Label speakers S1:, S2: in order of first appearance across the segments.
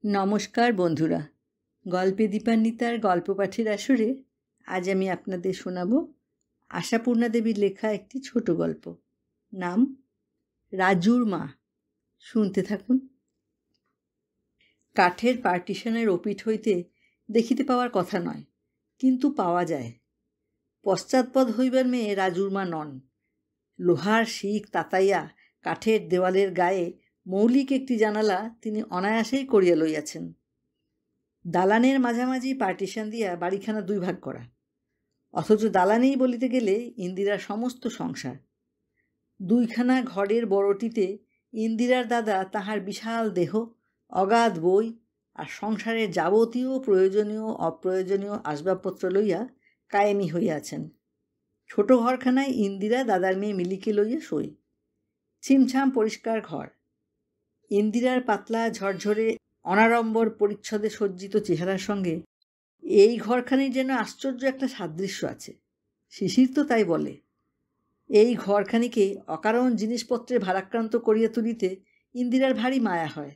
S1: নমস্কার বন্ধুরা, গল্পে দীপান্বিতার গল্প পাঠের আসরে আজ আমি আপনাদের শোনাব আশাপূর্ণা দেবীর লেখা একটি ছোট গল্প। নাম রাজুর মা। শুনতে থাকুন। কাঠের পার্টিশনের ওপিঠ হইতে দেখিতে পাওয়ার কথা নয়, কিন্তু পাওয়া যায়। পশ্চাৎপদ হইবার মেয়ে রাজুর মা নন। লোহার শিক তাতাইয়া কাঠের দেওয়ালের গায়ে মৌলিক একটি জানালা তিনি অনায়াসেই করিয়া লইয়াছেন। দালানের মাঝামাঝি পার্টিশন দিয়া বাড়িখানা দুই ভাগ করা, অথচ দালানেই বলিতে গেলে ইন্দিরার সমস্ত সংসার। দুইখানা ঘরের বড়টিতে ইন্দিরার দাদা তাহার বিশাল দেহ, অগাধ বই আর সংসারের যাবতীয় প্রয়োজনীয় অপ্রয়োজনীয় আসবাবপত্র লইয়া কায়েমি হইয়াছেন। ছোট ঘরখানায় ইন্দিরা দাদার মেয়ে মিলিকে লইয়া শোয়। ছিমছাম পরিষ্কার ঘর। ইন্দিরার পাতলা ঝরঝরে অনাড়ম্বর পরিচ্ছদে সজ্জিত চেহারার সঙ্গে এই ঘরখানির যেন আশ্চর্য একটা সাদৃশ্য আছে। শিশির তো তাই বলে। এই ঘরখানিকে অকারণ জিনিসপত্রে ভারাক্রান্ত করিয়া তুলিতে ইন্দিরার ভারী মায়া হয়।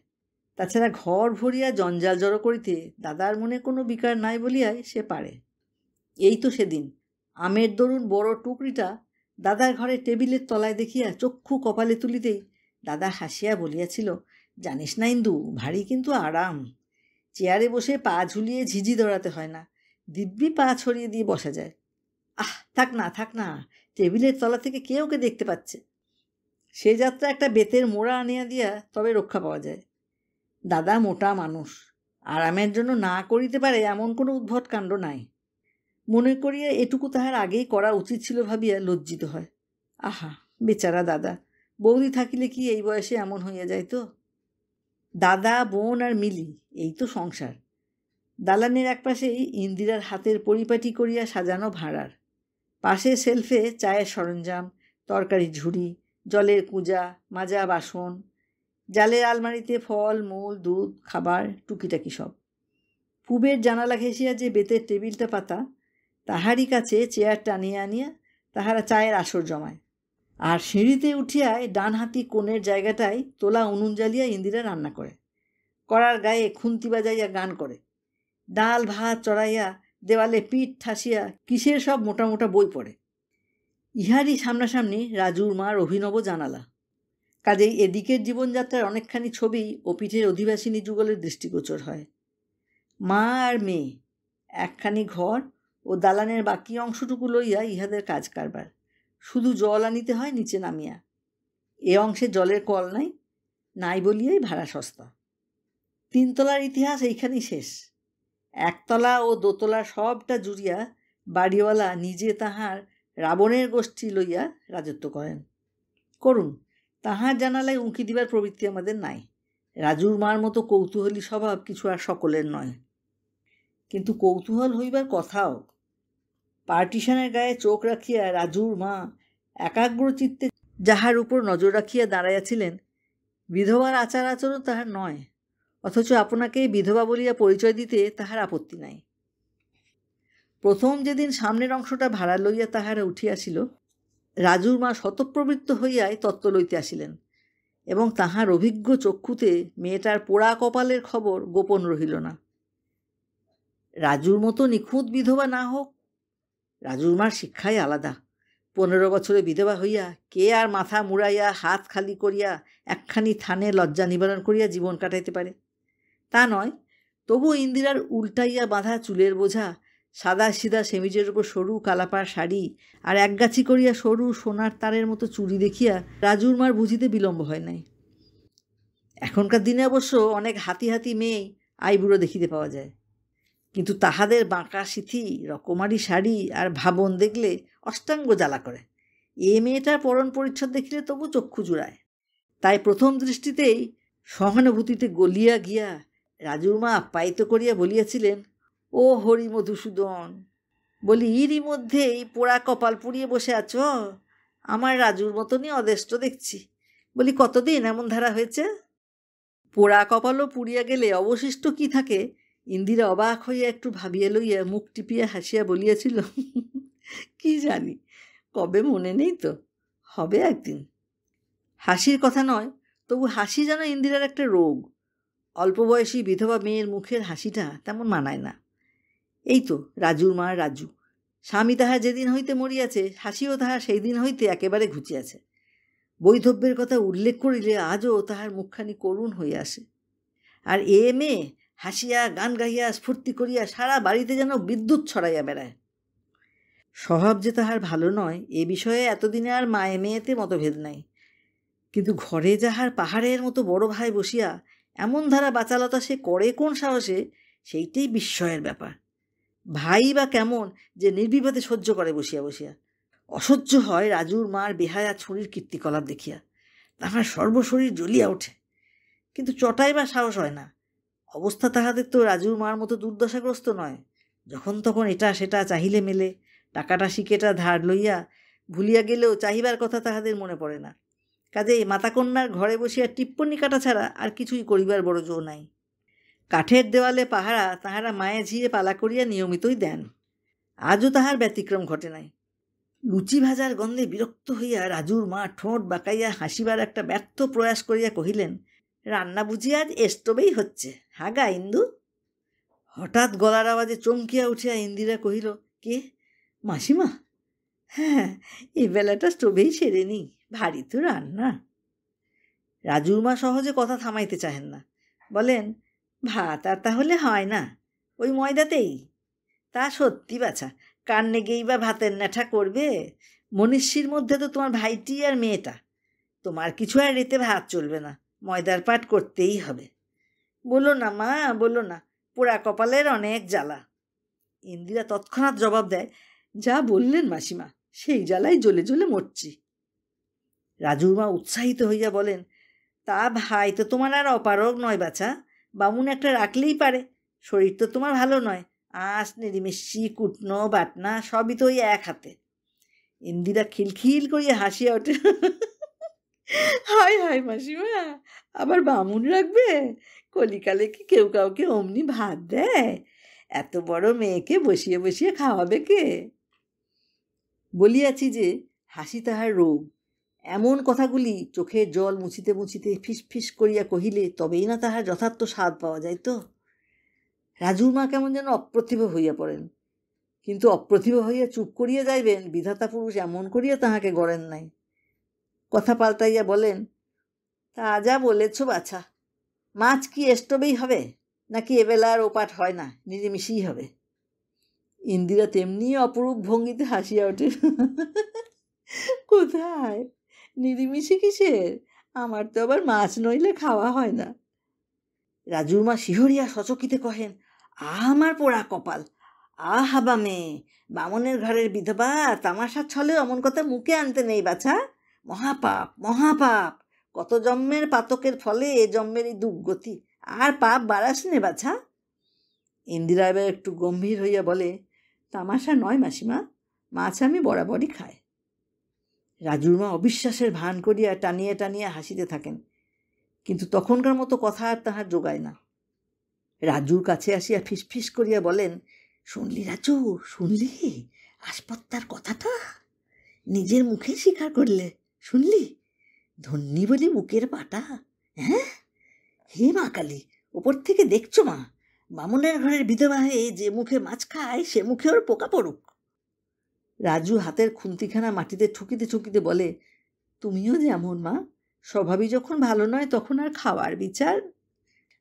S1: তাছাড়া ঘর ভরিয়া জঞ্জাল জড়ো করিতে দাদার মনে কোনো বিকার নাই বলিয়াই সে পারে। এই তো সেদিন আমের দরুন বড় টুকরিটা দাদার ঘরে টেবিলের তলায় দেখিয়া চক্ষু কপালে তুলিতেই দাদা হাসিয়া বলিয়াছিল, জানিস না ইন্দু, ভারী কিন্তু আরাম। চেয়ারে বসে পা ঝুলিয়ে ঝিঝি দৌড়াতে হয় না, দিব্যি পা ছড়িয়ে দিয়ে বসা যায়। থাক না, টেবিলের তলা থেকে কে ওকে দেখতে পাচ্ছে। সে যাত্রা একটা বেতের মোড়া আনিয়া দিয়া তবে রক্ষা পাওয়া যায়। দাদা মোটা মানুষ, আরামের জন্য না করিতে পারে এমন কোনো উদ্ভট কাণ্ড নাই। মনে করিয়া এটুকু তাহার আগেই করা উচিত ছিল ভাবিয়া লজ্জিত হয়। আহা, বেচারা দাদা, বৌদি থাকিলে কি এই বয়সে এমন হইয়া যাইত? দাদা, বোন আর মিলি, এই তো সংসার। দালানের একপাশেই ইন্দিরার হাতের পরিপাটি করিয়া সাজানো ভাঁড়ার, পাশে সেলফে চায়ের সরঞ্জাম, তরকারির ঝুড়ি, জলের কুঁজা, মাজা বাসন, জালের আলমারিতে ফল মূল দুধ খাবার টুকিটাকি সব। পূবের জানালা ঘেঁষিয়া যে বেতের টেবিলটা পাতা, তাহারই কাছে চেয়ার টানিয়া আনিয়া তাহারা চায়ের আসর জমায়। আর সিঁড়িতে উঠিয়ায় ডান হাতি কোণের জায়গাটায় তোলা উনুন জ্বালিয়া ইন্দিরা রান্না করে। কড়ার গায়ে খুন্তি বাজাইয়া গান করে। ডাল ভাত চড়াইয়া দেওয়ালে পিঠ ঠাসিয়া কিসের সব মোটা মোটা বই পড়ে। ইহারই সামনাসামনি রাজুর মার অভিনব জানালা। কাজেই এদিকের জীবনযাত্রার অনেকখানি ছবি ও পিঠের অধিবাসিনী যুগলের দৃষ্টিগোচর হয়। মা আর মেয়ে, একখানি ঘর ও দালানের বাকি অংশটুকু লইয়া ইহাদের কাজ কারবার। শুধু জল আনিতে হয় নিচে নামিয়া। এ অংশে জলের কল নাই বলিয়াই ভাড়া সস্তা। তিনতলার ইতিহাস এইখানেই শেষ। একতলা ও দোতলা সবটা জুড়িয়া বাড়িওয়ালা নিজে তাহার রাবণের গোষ্ঠী লইয়া রাজত্ব করেন। করুন, তাহার জানালায় উঁকি দিবার প্রবৃত্তি আমাদের নাই। রাজুর মার মতো কৌতূহলী স্বভাব কিছু আর সকলের নয়। কিন্তু কৌতূহল হইবার কথাও। পার্টিশনের গায়ে চোখ রাখিয়া রাজুর মা একাগ্রচিত্তে যাহার উপর নজর রাখিয়া দাঁড়াইয়াছিলেন, বিধবার আচার আচরণ তাহার নয়, অথচ আপনাকে বিধবা বলিয়া পরিচয় দিতে তাহার আপত্তি নাই। প্রথম যেদিন সামনের অংশটা ভাড়া লইয়া তাহারা উঠিয়াছিল, রাজুর মা শতপ্রবৃত্ত হইয়াই তত্ত্ব লইতে আসিলেন, এবং তাহার অভিজ্ঞ চক্ষুতে মেয়েটার পোড়া কপালের খবর গোপন রহিল না। রাজুর মতো নিখুঁত বিধবা না হোক, রাজুর মার শিক্ষাই আলাদা। 15 বছরে বিধবা হইয়া কে আর মাথা মুড়াইয়া হাত খালি করিয়া একখানি থানে লজ্জা নিবারণ করিয়া জীবন কাটাইতে পারে? তা নয়। তবু ইন্দিরার উল্টাইয়া বাঁধা চুলের বোঝা, সাদা সিধা সেমিজের উপর সরু কালাপাড় শাড়ি আর একগাছি করিয়া সরু সোনার তারের মতো চুড়ি দেখিয়া রাজুর মার বুঝিতে বিলম্ব হয় নাই। এখনকার দিনে অবশ্য অনেক হাতি হাতি মেয়েই আইবুড়ো দেখিতে পাওয়া যায়, কিন্তু তাহাদের বাঁকা সিথি, রকমারি শাড়ি আর ভাবন দেখলে অষ্টাঙ্গ জ্বালা করে। এ মেয়েটার পরন পরিচ্ছদ দেখিলে তবু চক্ষু জুড়ায়। তাই প্রথম দৃষ্টিতেই সহানুভূতিতে গলিয়া গিয়া রাজুর মা আপ্যায়িত করিয়া বলিয়াছিলেন, ও হরি মধুসূদন, বলি ইরই মধ্যেই পোড়া কপাল পুড়িয়ে বসে আছো? আমার রাজুর মতনই অদেষ্ট দেখছি। বলি কতদিন এমন ধারা হয়েছে? পোড়া কপালও পুড়িয়া গেলে অবশিষ্ট কি থাকে? ইন্দিরা অবাক হইয়া একটু ভাবিয়া লইয়া মুখ টিপিয়া হাসিয়া বলিয়াছিল, কি জানি, কবে মনে নেই তো, হবে একদিন। হাসির কথা নয়, তবু হাসি যেন ইন্দিরার একটা রোগ। অল্প বয়সী বিধবা মেয়ের মুখের হাসিটা তেমন মানায় না। এই তো রাজুর মা রাজু। স্বামী তাহার যেদিন হইতে মরিয়াছে, হাসিও তাহার সেই দিন হইতে একেবারে ঘুচিয়াছে। বৈধব্যের কথা উল্লেখ করিলে আজও তাহার মুখখানি করুণ হইয়া আসে। আর এ মেয়ে হাসিয়া গান গাইয়া স্ফূর্তি করিয়া সারা বাড়িতে যেন বিদ্যুৎ ছড়াইয়া বেড়ায়। স্বভাব যে তাহার ভালো নয় এ বিষয়ে এতদিনে আর মায়ে মেয়েতে মতভেদ নাই, কিন্তু ঘরে যাহার পাহাড়ের মতো বড় ভাই বসিয়া এমন ধারা বাচালতা সে করে কোন সাহসে, সেইটাই বিস্ময়ের ব্যাপার। ভাই বা কেমন যে নির্বিবাদে সহ্য করে বসিয়া বসিয়া। অসহ্য হয় রাজুর মার বেহায়া ছুরির কীর্তিকলাপ দেখিয়া। তাহার সর্বশরীর জ্বলিয়া ওঠে, কিন্তু চটাই বা সাহস হয় না। অবস্থা তাহাদের তো রাজুর মার মতো দুর্দশাগ্রস্ত নয়। যখন তখন এটা সেটা চাহিলে মেলে, টাকাটা শিকেটা ধার লইয়া ভুলিয়া গেলেও চাহিবার কথা তাহাদের মনে পড়ে না। কাজেই মাতাকন্যার ঘরে বসিয়া টিপ্পনি কাটা ছাড়া আর কিছুই করিবার বড় জো নাই। কাঠের দেওয়ালে পাহারা তাহারা মায়ে ঝিয়ে পালা করিয়া নিয়মিতই দেন। আজও তাহার ব্যতিক্রম ঘটে নাই। লুচি ভাজার গন্ধে বিরক্ত হইয়া রাজুর মা ঠোঁট বাঁকাইয়া হাসিবার একটা ব্যর্থ প্রয়াস করিয়া কহিলেন, রান্না বুঝি আজ স্টোভেই হচ্ছে, হাগা ইন্দু? হঠাৎ গলার আওয়াজে চমকিয়া উঠিয়া ইন্দিরা কহিল, কে? মাসিমা? হ্যাঁ, এই বেলাটা স্টোভেই সেরে নি, ভারী তো রান্না। রাজুর মা সহজে কথা থামাইতে চাহেন না, বলেন, ভাত আর তাহলে হয় না, ওই ময়দাতেই? তা সত্যি বাছা, কার নেগেই বা ভাতের নেঠা করবে? মনীষীর মধ্যে তো তোমার ভাইটি আর মেয়েটা। তোমার কিছু আর রেতে ভাত চলবে না, ময়দার পাট করতেই হবে। বলো না মা, বলো না, পোড়া কপালের অনেক জ্বালা। ইন্দিরা তৎক্ষণাৎ জবাব দেয়, যা বললেন মাসিমা, সেই জ্বালাই জ্বলে জ্বলে মরছি। রাজুর মা উৎসাহিত হইয়া বলেন, তা ভাই তো তোমার আর অপারগ নয় বাছা, বামুন একটা রাখলেই পারে। শরীর তো তোমার ভালো নয়, আঁশ নিরিমিষি কুটনো বাটনা সবই তো ওই এক হাতে। ইন্দিরা খিলখিল করিয়া হাসিয়া ওঠে, হায় হায় মাসিমা, আবার বামুন রাখবে? কলিকালে কি কেউ কাউকে অমনি ভাত দেয়? এত বড় মেয়েকে বসিয়ে বসিয়ে খাওয়াবে কে? বলিয়াছি যে হাসি তাহার রোগ। এমন কথাগুলি চোখের জল মুছিতে মুছিতে ফিস ফিস করিয়া কহিলে তবেই না তাহার যথার্থ স্বাদ পাওয়া যায় তো। রাজুর মা কেমন যেন অপ্রতিভ হইয়া পড়েন, কিন্তু অপ্রতিভ হইয়া চুপ করিয়া যাইবেন বিধাতা পুরুষ এমন করিয়া তাহাকে গড়েন নাই। কথা পাল্টাইয়া বলেন, তা যা বলেছ বাছা, মাছ কি স্টোভেই হবে, নাকি এবেলা আর ওপাট হয় না, নিরামিষই হবে? ইন্দিরা তেমনি অপরূপ ভঙ্গিতে হাসিয়া ওঠে, কোথায় নিরামিষি কিসের, আমার তো আবার মাছ নইলে খাওয়া হয় না। রাজুর মা শিহরিয়া সচকিতে কহেন, আমার পোড়া কপাল, হাবা মেয়ে, বামনের ঘরের বিধবা, তামাশার ছলে অমন কথা মুখে আনতে নেই বাছা, মহাপাপ মহাপাপ, কত জন্মের পাতকের ফলে এ জন্মের এই দুর্গতি, আর পাপ বাড়াস নে বাছা। ইন্দিরা এবার একটু গম্ভীর হইয়া বলে, তামাশা নয় মাসিমা, মাছ আমি বরাবরই খাই। রাজুর মা অবিশ্বাসের ভান করিয়া টানিয়া টানিয়া হাসিতে থাকেন, কিন্তু তখনকার মতো কথা আর তাহার জোগায় না। রাজুর কাছে আসিয়া ফিসফিস করিয়া বলেন, শুনলি রাজু, শুনলি আসপত্তার কথাটা? নিজের মুখে স্বীকার করলে, শুনলি? ধন্যী বলি বুকের পাটা। হ্যাঁ, হে মা কালী, ওপর থেকে দেখছো মা, বামুনের ঘরের বিধবা হয়ে যে মুখে মাছ খায় সে মুখে ওর পোকা পড়ুক। রাজু হাতের খুন্তিখানা মাটিতে ঠুকিতে ঠুকিতে বলে, তুমিও যেমন মা, স্বভাবই যখন ভালো নয় তখন আর খাওয়ার বিচার।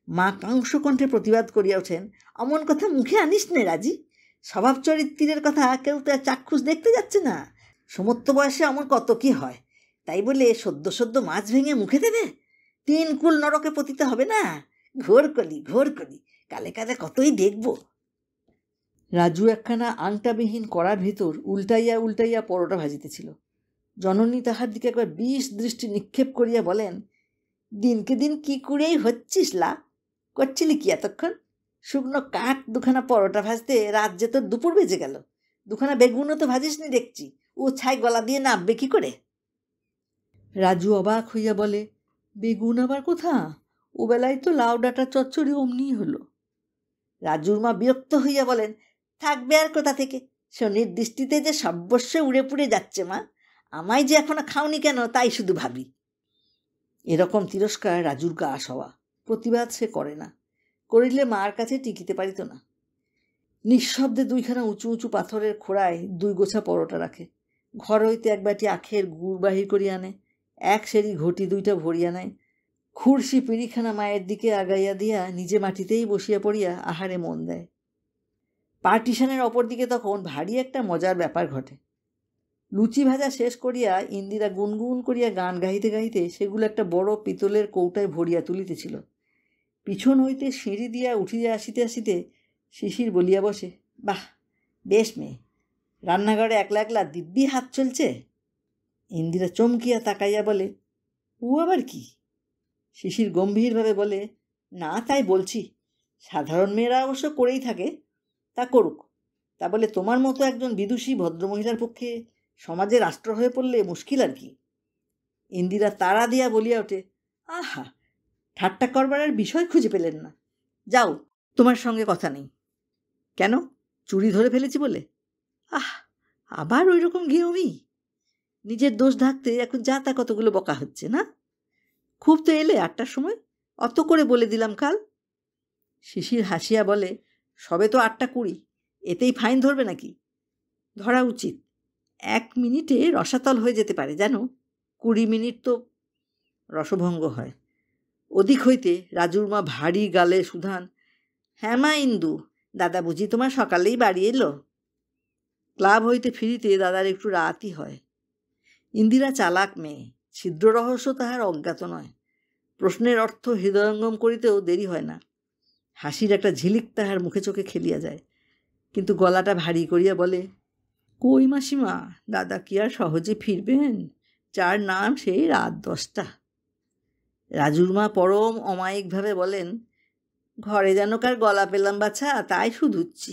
S1: মা কাংস কণ্ঠে প্রতিবাদ করিয়া ওঠেন, অমন কথা মুখে আনিস নে রাজি, স্বভাব চরিত্রের কথা কেউ তো চাক্ষুষ দেখতে যাচ্ছে না। সমস্ত বয়সে অমন কত কি হয়, তাই বলে সদ্য সদ্য মাছ ভেঙে মুখে দেবে? 3 কুল নরকে পতিতে হবে না? ঘোর কলি, ঘোর কলি, কালে কালে কতই দেখব। রাজু একখানা আংটাবিহীন কড়ার ভিতর উল্টাইয়া উল্টাইয়া পরোটা ভাজিতেছিল। জননী তাহার দিকে একবার বিষ দৃষ্টি নিক্ষেপ করিয়া বলেন, দিনকে দিন কি করেই হচ্ছিস লা, করছিলি কি এতক্ষণ? শুকনো কাঠ 2খানা পরোটা ভাজতে রাত যে তোর দুপুর বেজে গেল, 2খানা বেগুনও তো ভাজিসনি দেখছি, ও ছাই গলা দিয়ে নাববে কি করে? রাজু অবাক হইয়া বলে, বেগুন আবার কোথা? ও বেলায় তো লাউ ডাঁটার চচ্চড়ি অমনিই হলো। রাজুর মা বিরক্ত হইয়া বলেন, থাকবে আর কোথা থেকে, শনির দৃষ্টিতে যে সর্বস্ব উড়ে পুড়ে যাচ্ছে মা, আমায় যে এখনো খাওনি কেন তাই শুধু ভাবি। এরকম তিরস্কার রাজুর গা সওয়া। প্রতিবাদ সে করে না, করিলে মার কাছে টিকিতে পারিত না। নিঃশব্দে দুইখানা উঁচু উঁচু পাথরের খোড়ায় 2 গোছা পরোটা রাখে, ঘর হইতে এক বাটি আখের গুড় বাহির করিয়া আনে, এক সেরি ঘটি 2টা ভরিয়া নেয়, খুরশি পিঁড়িখানা মায়ের দিকে আগাইয়া দিয়া নিজে মাটিতেই বসিয়া পড়িয়া আহারে মন দেয়। পার্টিশনের অপর দিকে তখন ভারী একটা মজার ব্যাপার ঘটে। লুচি ভাজা শেষ করিয়া ইন্দিরা গুনগুন করিয়া গান গাহিতে গাহিতে সেগুলো একটা বড় পিতলের কৌটায় ভরিয়া তুলিতেছিল। পিছন হইতে সিঁড়ি দিয়া উঠিয়া আসিতে আসিতে শিশির বলিয়া বসে, বাহ, বেশ মেয়ে, রান্নাঘরে একলা একলা দিব্যি হাত চলছে। ইন্দিরা চমকিয়া তাকাইয়া বলে, ও আবার কি? শিশির গম্ভীরভাবে বলে, না তাই বলছি, সাধারণ মেয়েরা অবশ্য করেই থাকে, তা করুক, তা বলে তোমার মতো একজন বিদুষী ভদ্রমহিলার পক্ষে সমাজে রাষ্ট্র হয়ে পড়লে মুশকিল আর কি। ইন্দিরা তাড়া দিয়া বলিয়া ওঠে, আহা, ঠাট্টা করবার আর বিষয় খুঁজে পেলেন না, যাও, তোমার সঙ্গে কথা নেই। কেন, চুরি ধরে ফেলেছি বলে? আহ, আবার ওই রকম ঘেয়মি? নিজের দোষ ঢাকতে এখন যা তা কতগুলো বকা হচ্ছে না? খুব তো এলে 8টার সময়, অত করে বলে দিলাম কাল। শিশির হাসিয়া বলে, সবে তো 8:20, এতেই ফাইন ধরবে নাকি? ধরা উচিত, 1 মিনিটে রসাতল হয়ে যেতে পারে জানো, 20 মিনিট তো রসভঙ্গ হয়। ওদিক হইতে রাজুর মা ভারী গালে সুধান, হ্যাঁ মা ইন্দু, দাদা বুঝি তোমার সকালেই বাড়ি এলো? ক্লাব হইতে ফিরিতে দাদার একটু রাতই হয়। ইন্দিরা চালাক মেয়ে, ছিদ্র রহস্য তাহার অজ্ঞাত নয়, প্রশ্নের অর্থ হৃদয়ঙ্গম করিতেও দেরি হয় না। হাসির একটা ঝিলিক তাহার মুখে চোখে খেলিয়া যায়, কিন্তু গলাটা ভারী করিয়া বলে, কই মাসিমা, দাদা কি আর সহজে ফিরবেন? যার নাম সেই রাত 10টা। রাজুর মা পরম অমায়িকভাবে বলেন, ঘরে যেন কার গলা পেলাম বাছা, তাই শুধুচ্ছি।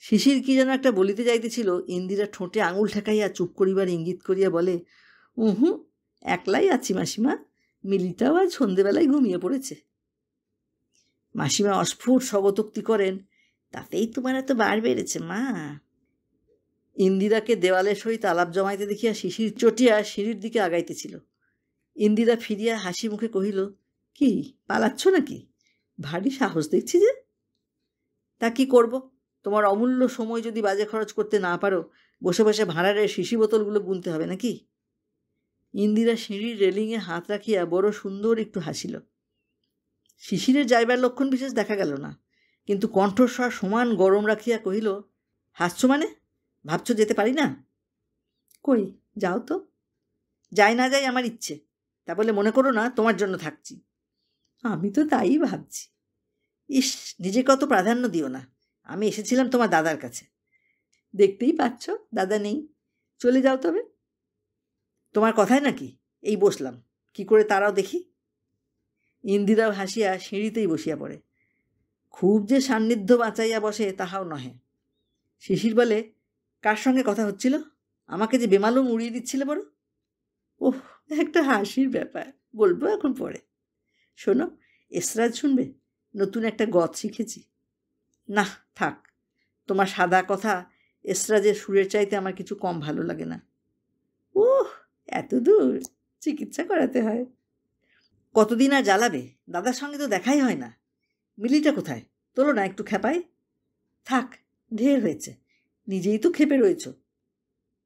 S1: শিশির কি যেন একটা বলিতে যাইতেছিল, ইন্দিরা ঠোঁটে আঙুল ঠেকাইয়া চুপ করিবার ইঙ্গিত করিয়া বলে, উহু, একলাই আছি মাসিমা, মিলিটাও আজ সন্ধেবেলায় ঘুমিয়ে পড়েছে। মাসিমা অস্ফুট স্বগতোক্তি করেন, তাতেই তোমার এত বার বেড়েছে মা। ইন্দিরাকে দেওয়ালের সহিত আলাপ জমাইতে দেখিয়া শিশির চটিয়া সিঁড়ির দিকে আগাইতেছিল। ইন্দিরা ফিরিয়া হাসি মুখে কহিল, কি পালাচ্ছ নাকি? ভারী সাহস দেখছি যে। তা কি করব, তোমার অমূল্য সময় যদি বাজে খরচ করতে না পারো, বসে বসে ভাঁড়ারের শিশি বোতলগুলো গুনতে হবে নাকি? ইন্দিরা সিঁড়ির রেলিংয়ে হাত রাখিয়া বড় সুন্দর একটু হাসিল। শিশিরের যাইবার লক্ষণ বিশেষ দেখা গেল না, কিন্তু কণ্ঠস্বর সমান গরম রাখিয়া কহিল, হাসছ মানে? ভাবছ যেতে পারি না? কই, যাও তো। যাই না যাই আমার ইচ্ছে, তা বলে মনে করো না তোমার জন্য থাকছি। আমি তো তাই ভাবছি। ইস, নিজেকে অত প্রাধান্য দিও না, আমি এসেছিলাম তোমার দাদার কাছে। দেখতেই পাচ্ছ দাদা নেই, চলে যাও তবে। তোমার কথায় নাকি, এই বসলাম, কি করে তারাও দেখি। ইন্দিরাও হাসিয়া সিঁড়িতেই বসিয়া পড়ে। খুব যে সান্নিধ্য বাঁচাইয়া বসে তাহাও নহে। শিশির বলে, কার সঙ্গে কথা হচ্ছিল? আমাকে যে বেমালুম উড়িয়ে দিচ্ছিলে বড়। ওহ, একটা হাসির ব্যাপার, বলবো এখন পরে। শোনো, এসরাজ শুনবে? নতুন একটা গত শিখেছি। না থাক, তোমার সাদা কথা এসরাজের সুরের চাইতে আমার কিছু কম ভালো লাগে না। ওহ, এত দূর, চিকিৎসা করাতে হয়। কতদিন আর জ্বালাবে? দাদার সঙ্গে তো দেখাই হয় না। মিলিটা কোথায়? তোলো না একটু খেপাই। থাক, ঢের হয়েছে, নিজেই তো খেপে রয়েছ।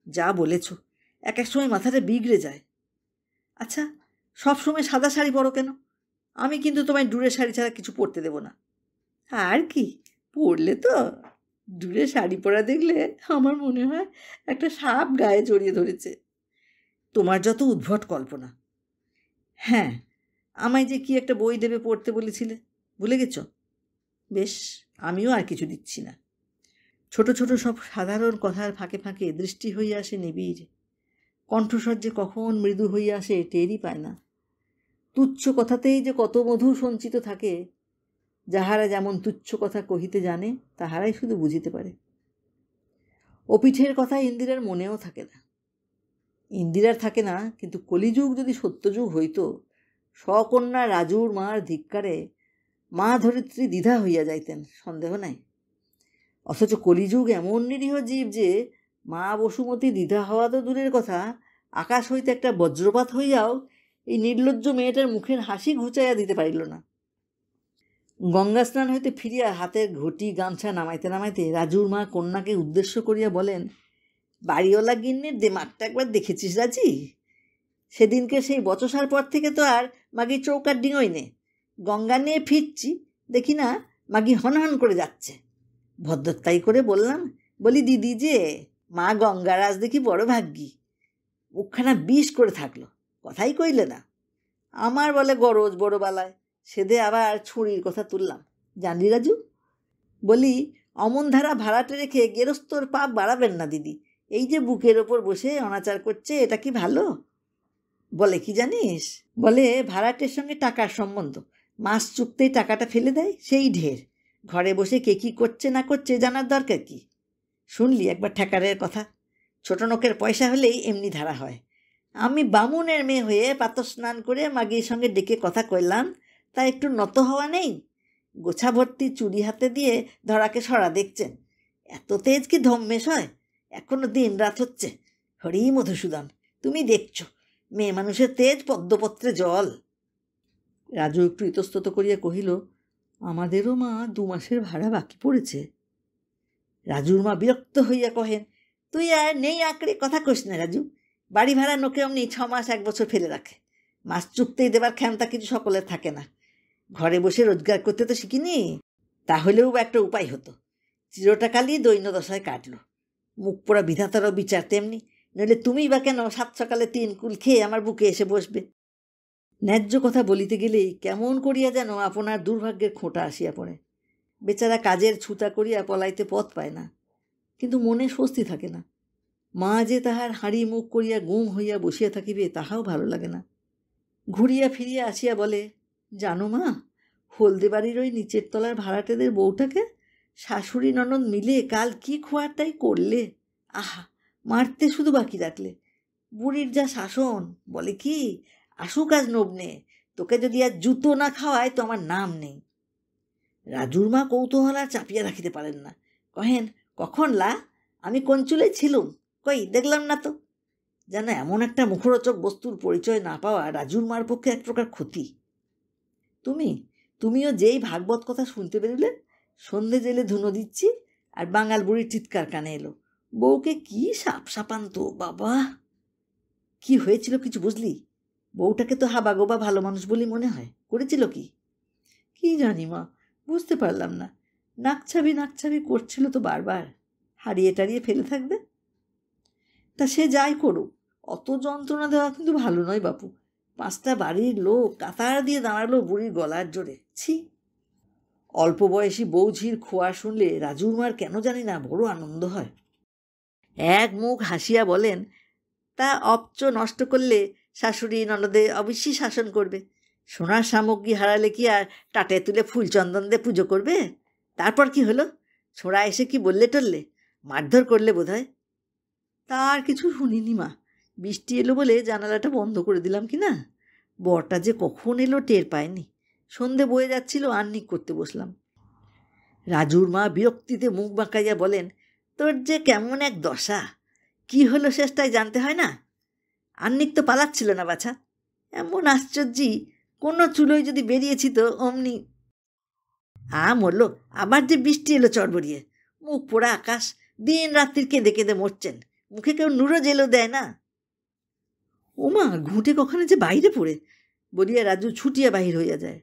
S1: যা বলেছ, এক এক সময় মাথাটা বিগড়ে যায়। আচ্ছা, সব সময় সাদা শাড়ি পরো কেন? আমি কিন্তু তোমায় ডুরে শাড়ি ছাড়া কিছু পরতে দেব না। আর কি, পরলে তো ডুরে শাড়ি পরা দেখলে আমার মনে হয় একটা সাপ গায়ে জড়িয়ে ধরেছে। তোমার যত উদ্ভট কল্পনা। হ্যাঁ, আমায় যে কি একটা বই দেবে পড়তে বলেছিলে, ভুলে গেছ? বেশ, আমিও আর কিছু দিচ্ছি না। ছোট ছোট সব সাধারণ কথার ফাঁকে ফাঁকে দৃষ্টি হইয়া আসে নিবিড়, কণ্ঠস্বর যে কখন মৃদু হইয়া আসে টেরই পায় না। তুচ্ছ কথাতেই যে কত মধু সঞ্চিত থাকে, যাহারা যেমন তুচ্ছ কথা কহিতে জানে তাহারাই শুধু বুঝিতে পারে। অপিঠের কথা ইন্দিরার মনেও থাকে না। ইন্দিরার থাকে না, কিন্তু কলিযুগ যদি সত্যযুগ হইত, সকন্যা রাজুর মার ধিক্কারে মা ধরিত্রী দ্বিধা হইয়া যাইতেন, সন্দেহ নাই। অথচ কলিযুগ এমন নিরীহ জীব যে মা বসুমতী দ্বিধা হওয়া তো দূরের কথা, আকাশ হইতে একটা বজ্রপাত হইয়াও এই নির্লজ্জ মেয়েটার মুখের হাসি ঘুচাইয়া দিতে পারিল না। গঙ্গা স্নান হইতে ফিরিয়া হাতের ঘটি গামছা নামাইতে নামাইতে রাজুর মা কন্যাকে উদ্দেশ্য করিয়া বলেন, বাড়িওয়ালা গিন্নির দেমাগটা একবার দেখেছিস রাজি? সেদিনকে সেই বচসার পর থেকে তো আর মাগি চৌকার ডিঙোই নে। গঙ্গা নিয়ে ফিরছি, দেখি না মাগি হনহন করে যাচ্ছে। ভদ্রতাই করে বললাম, বলি দিদি যে মা গঙ্গার আজ দেখি বড় ভাগ্যি। মুখখানা বিষ করে থাকলো, কথাই কইলে না। আমার বলে গরজ বড় বালায়, সেদে আবার ছুরির কথা তুললাম। জানলি রাজু, বলি অমন ধারা ভাড়াটে রেখে গেরস্তর পাপ বাড়াবেন না দিদি। এই যে বুকের ওপর বসে অনাচার করছে, এটা কি ভালো? বলে কি জানিস, বলে ভাড়াটের সঙ্গে টাকার সম্বন্ধ, মাস চুকতেই টাকাটা ফেলে দেয়, সেই ঢের। ঘরে বসে কে কী করছে না করছে জানার দরকার কি? শুনলি একবার ঠেকারের কথা, ছোট নোকের পয়সা হলেই এমনি ধারা হয়। আমি বামুনের মেয়ে হয়ে পাতর স্নান করে মাগির সঙ্গে ডেকে কথা কইলাম, তা একটু নত হওয়া নেই? গোছা ভর্তি চুরি হাতে দিয়ে ধরাকে সরা দেখছেন। এত তেজ কি ধম্মেশ হয়? এখনো দিন রাত হচ্ছে। হরি মধুসূদন, তুমি দেখছ মেয়ে মানুষের তেজ পদ্মপত্রে জল। রাজু একটু ইতস্তত করিয়া কহিল, আমাদেরও মা 2 মাসের ভাড়া বাকি পড়েছে। রাজুর মা বিরক্ত হইয়া কহেন, তুই আর নেই আঁকড়ে কথা কইস না রাজু। বাড়ি ভাড়া নোকে অমনি 6 মাস 1 বছর ফেলে রাখে। মাস চুকতেই দেবার ক্ষমতা কিছু সকলের থাকে না। ঘরে বসে রোজগার করতে তো শিখিনি, তাহলেও একটা উপায় হতো। চিরটা কালি দৈন্যদশায় কাটল। মুখ পোড়া বিধাতারও বিচার তেমনি, নইলে তুমিই বা কেন 7 সকালে 3 কুল খেয়ে আমার বুকে এসে বসবে? ন্যায্য কথা বলিতে গেলেই কেমন করিয়া যেন আপনার দুর্ভাগ্যের খোঁটা আসিয়া পড়ে। বেচারা কাজের ছুতা করিয়া পলাইতে পথ পায় না, কিন্তু মনে স্বস্তি থাকে না। মা যে তাহার হাঁড়ি মুখ করিয়া গুম হইয়া বসিয়া থাকিবে, তাহাও ভালো লাগে না। ঘুরিয়া ফিরিয়া আসিয়া বলে, জানো মা, হলদে বাড়ির ওই নিচের তলার ভাড়াটেদের বউটাকে শাশুড়ি ননদ মিলে কাল কি খোয়ারটাই করলে! আহা, মারতে শুধু বাকি রাখলে। বুড়ির যা শাসন, বলে কি, আসুক আজ নবনে, তোকে যদি আজ জুতো না খাওয়ায় তো আমার নাম নেই। রাজুর মা কৌতূহল আর চাপিয়া রাখিতে পারেন না, কহেন, কখন লা? আমি কঞ্চুলেই ছিলুম, কই দেখলাম না তো। যেন এমন একটা মুখরোচক বস্তুর পরিচয় না পাওয়া রাজুর মার পক্ষে এক প্রকার ক্ষতি। তুমিও যেই ভাগবত কথা শুনতে বেরোলে, সন্ধে জেলে ধুনো দিচ্ছি আর বাঙাল বুড়ির চিৎকার কানে এলো, বউকে কি সাপ সাপান্ত বাবা! কি হয়েছিল কিছু বুঝলি? বউটাকে তো হাবাগোবা ভালো মানুষ বলে মনে হয়, করেছিল কি? কি জানি মা, বুঝতে পারলাম না। নাকছাবি করছিল তো বারবার। হারিয়ে টারিয়ে ফেলে থাকবে। তা সে যাই করুক, অত যন্ত্রণা দেওয়া কিন্তু ভালো নয় বাপু। 5টা বাড়ির লোক কাতার দিয়ে দাঁড়ালো বুড়ির গলার জোরে। ছি! অল্প বয়সী বৌঝির খোয়া শুনলে রাজুর মার কেন জানি না বড় আনন্দ হয়। এক মুখ হাসিয়া বলেন, তা অপচ নষ্ট করলে শাশুড়ি ননদে অবশ্যই শাসন করবে। সোনার সামগ্রী হারালে কি আর টাটে তুলে ফুল চন্দন দিয়ে পুজো করবে? তারপর কি হলো? ছোড়া এসে কি বললে টললে? মারধর করলে বোধ হয়। তার কিছু শুনিনি মা। বৃষ্টি এলো বলে জানালাটা বন্ধ করে দিলাম কি না। বরটা যে কখন এলো টের পায়নি। সন্ধে বয়ে যাচ্ছিল, আহ্নিক করতে বসলাম। রাজুর মা বিরক্তিতে মুখ বাঁকাইয়া বলেন, তোর যে কেমন এক দশা! কি হলো শেষটাই জানতে হয় না? আহ্নিক তো পালাচ্ছিল না বাছা। এমন আশ্চর্যই, কোনো চুলোয় যদি বেরিয়েছি তো অমনি মরল। আবার যে বৃষ্টি এলো চড়বড়িয়ে। মুখ পোড়া আকাশ, দিন রাত্রির কেঁদে কেঁদে মরছেন। মুখে কেউ নুরো জেলও দেয় না। ওমা, ঘুঁটে কখনো যে বাইরে পড়ে, বলিয়া রাজু ছুটিয়া বাহির হইয়া যায়।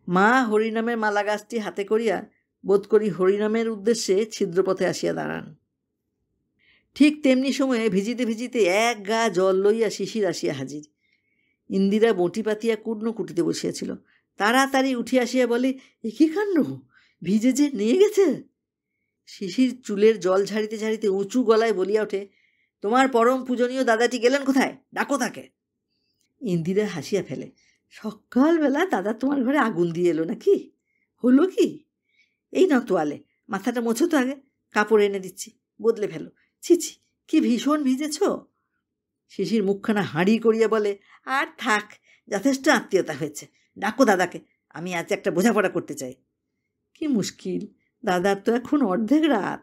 S1: মা হরিনামের মালা গাছটি হাতে করিয়া বোধ করি হরিনামের উদ্দেশ্যে ছিদ্রপথে আসিয়া দাঁড়ান। ঠিক তেমনি সময়ে ভিজিতে ভিজিতে এক গা জল লইয়া শিশির আসিয়া হাজির। ইন্দিরা বঁটি পাতিয়া কুটনো কুটিতে বসিয়াছিল। তাড়াতাড়ি উঠি আসিয়া বলে, এ কী কাণ্ড! ভিজে যে নিয়ে গেছে। শিশির চুলের জল ঝাড়িতে ঝাড়িতে উঁচু গলায় বলিয়া ওঠে, তোমার পরম পূজনীয় দাদাটি গেলেন কোথায়? ডাকো তাকে। ইন্দিরা হাসিয়া ফেলে, সকালবেলা দাদা তোমার ঘরে আগুন দিয়ে এলো নাকি? হলো কি? এই নাও তোয়ালে, মাথাটা মোছো তো আগে, কাপড় এনে দিচ্ছি, বদলে ফেলো। ছি, কি ভীষণ ভিজেছ। শিশির মুখখানা হাঁড়ি করিয়া বলে, আর থাক, যথেষ্ট আত্মীয়তা হয়েছে, ডাকো দাদাকে, আমি আজ একটা বোঝাপড়া করতে চাই। কি মুশকিল, দাদার তো এখন অর্ধেক রাত।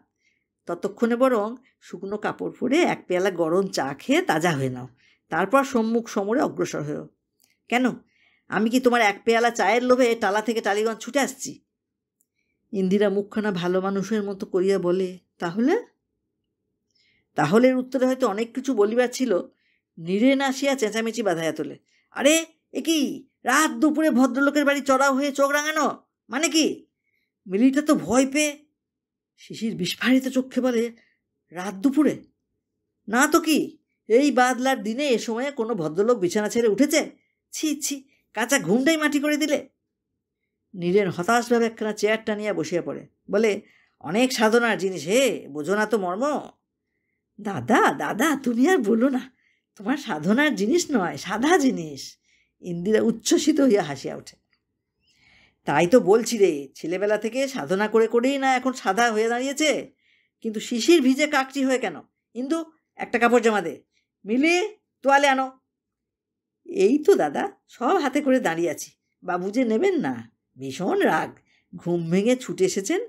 S1: ততক্ষণে বরং শুকনো কাপড় পরে 1 পেয়ালা গরম চা খেয়ে তাজা হয়ে নাও, তারপর সম্মুখ সমরে অগ্রসর হয়েও। কেন, আমি কি তোমার এক পেয়ালা চায়ের লোভে টালা থেকে টালিগঞ্জ ছুটে আসছি? ইন্দিরা মুখখানা ভালো মানুষের মতো করিয়া বলে, তাহলে? তাহলের উত্তরে হয়তো অনেক কিছু বলিবার ছিল। নীরেন আসিয়া চেঁচামেচি বাঁধাইয়া তোলে। আরে এ কি, রাত দুপুরে ভদ্রলোকের বাড়ি চড়াও হয়ে চোখ রাঙানো মানে কি? মিলিটা তো ভয় পেয়ে শিশির বিস্ফারিত চক্ষে বলে, রাত দুপুরে? না তো কি, এই বাদলার দিনে এ সময়ে কোনো ভদ্রলোক বিছানা ছেড়ে উঠেছে? ছি ছি, কাঁচা ঘুমটাই মাটি করে দিলে। নীরেন হতাশভাবে একখানা চেয়ার টানিয়া বসিয়া পড়ে, বলে, অনেক সাধনার জিনিস হে, বোঝো না তো মর্ম? দাদা দাদা, তুমি আর বলো না, তোমার সাধনার জিনিস নয়, সাদা জিনিস। ইন্দিরা উচ্ছ্বসিত হইয়া হাসিয়া ওঠে। তাই তো বলছি রে, ছেলেবেলা থেকে সাধনা করে করেই না এখন সাদা হয়ে দাঁড়িয়েছে। কিন্তু শিশির ভিজে কাকটি হয়ে কেন? ইন্দু, একটা কাপড় জামা দে। মিলি, তোয়ালে আনো। এই তো দাদা, সব হাতে করে দাঁড়িয়ে আছি। বাবু যে নেবেন না, ভীষণ রাগ। ঘুম ভেঙে ছুটে এসেছেন,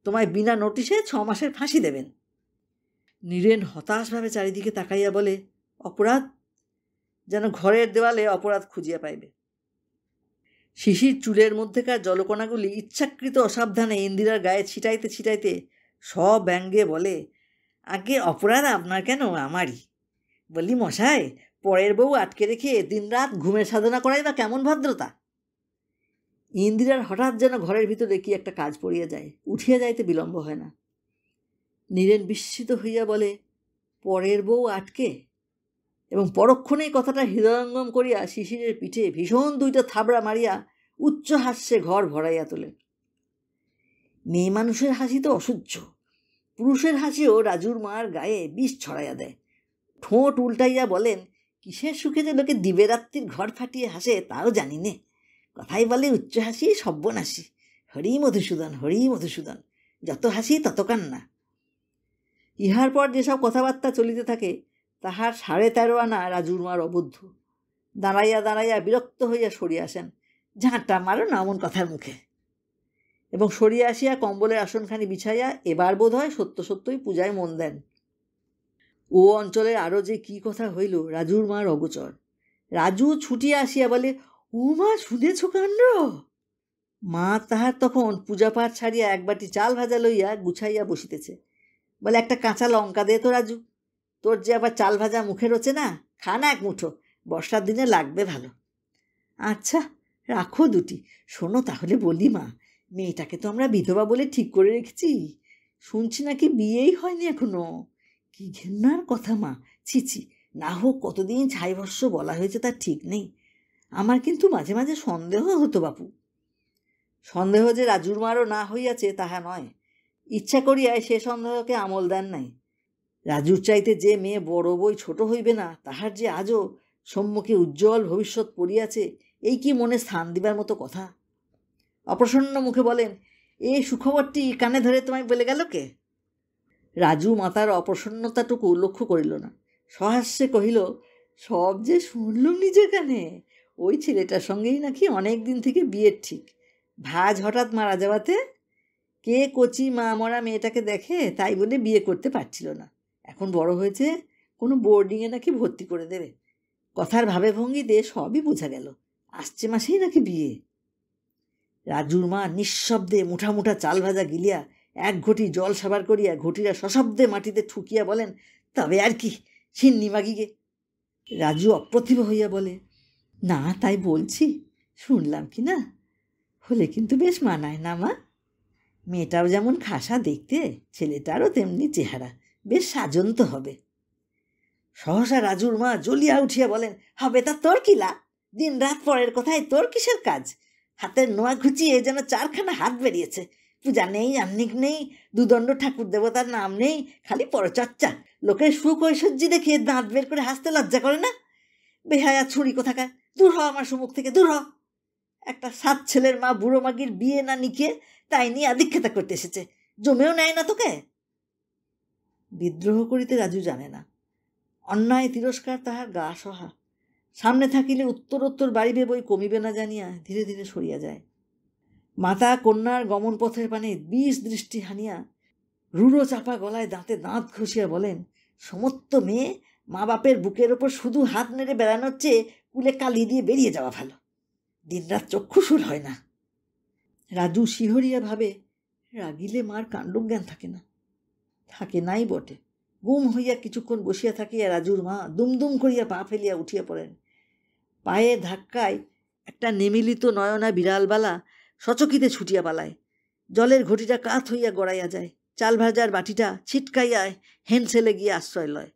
S1: তোমায় বিনা নোটিশে 6 মাসের ফাঁসি দেবেন। নীরেন হতাশভাবে চারিদিকে তাকাইয়া বলে, অপরাধ? যেন ঘরের দেওয়ালে অপরাধ খুঁজিয়া পাইবে। শিশির চুলের মধ্যেকার জলকণাগুলি ইচ্ছাকৃত অসাবধানে ইন্দিরার গায়ে ছিটাইতে ছিটাইতে সব্যঙ্গে বলে, আগে অপরাধ আপনার কেন, আমারই। বলি মশাই, পরের বউ আটকে রেখে দিনরাত ঘুমের সাধনা করাই বা কেমন ভদ্রতা? ইন্দিরার হঠাৎ যেন ঘরের ভিতরে কি একটা কাজ পড়িয়া যায়, উঠিয়া যাইতে বিলম্ব হয় না। নীরেন বিস্মিত হইয়া বলে, পরের বউ আটকে? এবং পরক্ষণেই কথাটা হৃদয়ঙ্গম করিয়া শিশিরের পিঠে ভীষণ 2টা থাবড়া মারিয়া উচ্চ হাস্যে ঘর ভরাইয়া তোলে। মেয়ে মানুষের হাসি তো অসহ্য, পুরুষের হাসিও রাজুর মার গায়ে বিষ ছড়াইয়া দেয়। ঠোঁট উল্টাইয়া বলেন, কিসের সুখে যে লোকে দিবেরাত্রির ঘর ফাটিয়ে হাসে তাও জানি নে। কথাই বলে উচ্চ হাসি সব্যনাশী। হরি মধুসূদন, হরি মধুসূদন, যত হাসি তত কান্না। ইহার পর যেসব কথাবার্তা চলিতে থাকে তাহার 13.5 আনা রাজুর মার অবুদ্ধ। দাঁড়াইয়া দাঁড়াইয়া বিরক্ত হইয়া সরিয়া আসেন, ঝাঁটা মারো না অমন কথার মুখে। এবং সরিয়া আসিয়া কম্বলের আসনখানি বিছাইয়া এবার বোধ হয় সত্য সত্যই পূজায় মন দেন। ও অঞ্চলের আরও যে কি কথা হইল রাজুর মার অগোচর। রাজু ছুটিয়া আসিয়া বলে, ও মা, শুনেছ কাণ্ড? মা তাহার তখন পূজাপাঠ ছাড়িয়া এক বাটি চাল ভাজা লইয়া গুছাইয়া বসিতেছে। বলে, একটা কাঁচা লঙ্কা দে তো রাজু, তোর যে আবার চাল ভাজা মুখে রোচে না, খা না এক মুঠো, বর্ষার দিনে লাগবে ভালো। আচ্ছা, রাখো দুটি। শোনো তাহলে বলি মা, মেয়েটাকে তো আমরা বিধবা বলে ঠিক করে রেখেছি, শুনছি নাকি বিয়েই হয়নি এখনো। কি ঘেন্নার কথা মা, ছি ছি। না হোক কতদিন ছাইভস্য বলা হয়েছে তার ঠিক নেই। আমার কিন্তু মাঝে মাঝে সন্দেহ হতো বাপু। সন্দেহ যে রাজুর মারও না হইয়াছে তাহা নয়, ইচ্ছা করিয়ায় সে সন্দেহকে আমল দেন নাই। রাজুর চাইতে যে মেয়ে বড় বই ছোট হইবে না, তাহার যে আজও সম্মুখে উজ্জ্বল ভবিষ্যৎ পড়িয়াছে, এই কি মনে স্থান দিবার মতো কথা? অপ্রসন্ন মুখে বলেন, এ সুখবরটি কানে ধরে তোমায় বলে গেল কে? রাজু মাতার অপ্রসন্নতাটুকু লক্ষ্য করিল না, সহাস্যে কহিল, সব যে শুনলুম নিজের কানে। ওই ছেলেটার সঙ্গেই নাকি অনেক দিন থেকে বিয়ের ঠিক। ভাজ হঠাৎ মারা যাওয়াতে কে কচি মা মরা মেয়েটাকে দেখে, তাই বলে বিয়ে করতে পারছিল না। এখন বড় হয়েছে, কোনো বোর্ডিংয়ে নাকি ভর্তি করে দেবে। কথার ভাবে ভঙ্গিতে সবই বোঝা গেল, আসছে মাসেই নাকি বিয়ে। রাজুর মা নিঃশব্দে মুঠা মুঠা চাল ভাজা গিলিয়া এক ঘটি জল সাবার করিয়া ঘটিরা সশব্দে মাটিতে ঠুকিয়া বলেন, তবে আর কি, সিন্নি মাগিগে। রাজু অপ্রতিভ হইয়া বলে, না তাই বলছি, শুনলাম কি না, হলে কিন্তু বেশ মানায় না মা। মেয়েটাও যেমন খাসা দেখতে, ছেলেটারও তেমনি চেহারা, বেশ সাজন্ত হবে। সহসা রাজুর মা জ্বলিয়া উঠিয়া বলেন, হবে তা তোর কিলা? দিন রাত পরের কথায় তোর কিসের কাজ? হাতের নোয়া ঘুচিয়ে যেন 4খানা হাত বেরিয়েছে। পূজা নেই, আহ্নিক নেই, দুদণ্ড ঠাকুর দেবতার নাম নেই, খালি পরচর্চা। লোকের সুখ ঐশ্বর্যি দেখে দাঁত বের করে হাসতে লজ্জা করে না? বেহায়া ছুরি কোথাকার, দূর হ আমার সম্মুখ থেকে, দূর হ। একটা 7 ছেলের মা বুড়ো মাগির বিয়ে না নিকে তাই নিয়ে আদিক্ষেতা করতে এসেছে, জমেও নেয় না তোকে। বিদ্রোহ করিতে রাজু জানে না, অন্যায় তিরস্কার তাহার গা সহা। সামনে থাকিলে উত্তরোত্তর বাড়িবে বই কমিবে না জানিয়া ধীরে ধীরে সরিয়া যায়। মাতা কন্যার গমন পথের পানে বিষ দৃষ্টি হানিয়া রূঢ় চাপা গলায় দাঁতে দাঁত ঘষিয়া বলেন, সমস্ত মেয়ে মা বাপের বুকের ওপর শুধু হাত নেড়ে বেড়ানোর চেয়ে কুলে কালি দিয়ে বেরিয়ে যাওয়া ভালো। দিনরাত চক্ষুশূল হয় না। রাজু শিহরিয়া ভাবে, রাগিলে মার কাণ্ডজ্ঞান থাকে না। থাকে নাই বটে। গুম হইয়া কিছুক্ষণ বসিয়া থাকিয়া রাজুর মা দুমদুম করিয়া পা ফেলিয়া উঠিয়া পড়েন। পায়ের ধাক্কায় একটা নিমিলিত নয়না বিড়ালবালা সচকিতে ছুটিয়া পালায়। জলের ঘটিটা কাত হইয়া গড়াইয়া যায়। চাল ভাজার বাটিটা ছিটকাইয়া হেনসেলে গিয়ে আশ্রয় লয়।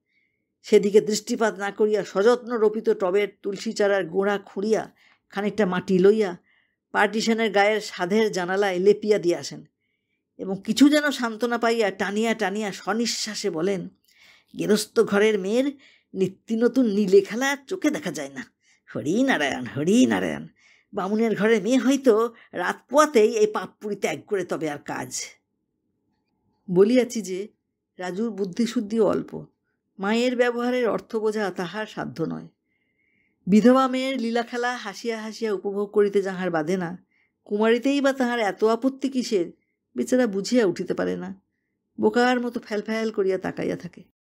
S1: সেদিকে দৃষ্টিপাত না করিয়া সযত্ন রোপিত টবের তুলসী চারার গোড়া খুঁড়িয়া খানিকটা মাটি লইয়া পার্টিশনের গায়ের সাধের জানালায় লেপিয়া দিয়ে আসেন এবং কিছু যেন সান্ত্বনা পাইয়া টানিয়া টানিয়া স্বনিশ্বাসে বলেন, গেরস্ত ঘরের মেয়ের নিত্য নতুন নীলে খেলা চোখে দেখা যায় না। হরিনারায়ণ হরিনারায়ণ। বামুনের ঘরের মেয়ে হয়তো রাত পোয়াতেই এই পাপপুরি ত্যাগ করে তবে আর কাজ। বলিয়াছি যে রাজুর বুদ্ধিশুদ্ধিও অল্প। মায়ের ব্যবহারের অর্থ বোঝা তাহার সাধ্য নয়। বিধবা মেয়ের লীলা খেলা হাসিয়া হাসিয়া উপভোগ করিতে যাহার বাধে না, কুমারীতেই বা তাহার এত আপত্তি কিসের বেচারা বুঝিয়া উঠিতে পারে না। বোকার মতো ফ্যালফ্যাল করিয়া তাকাইয়া থাকে।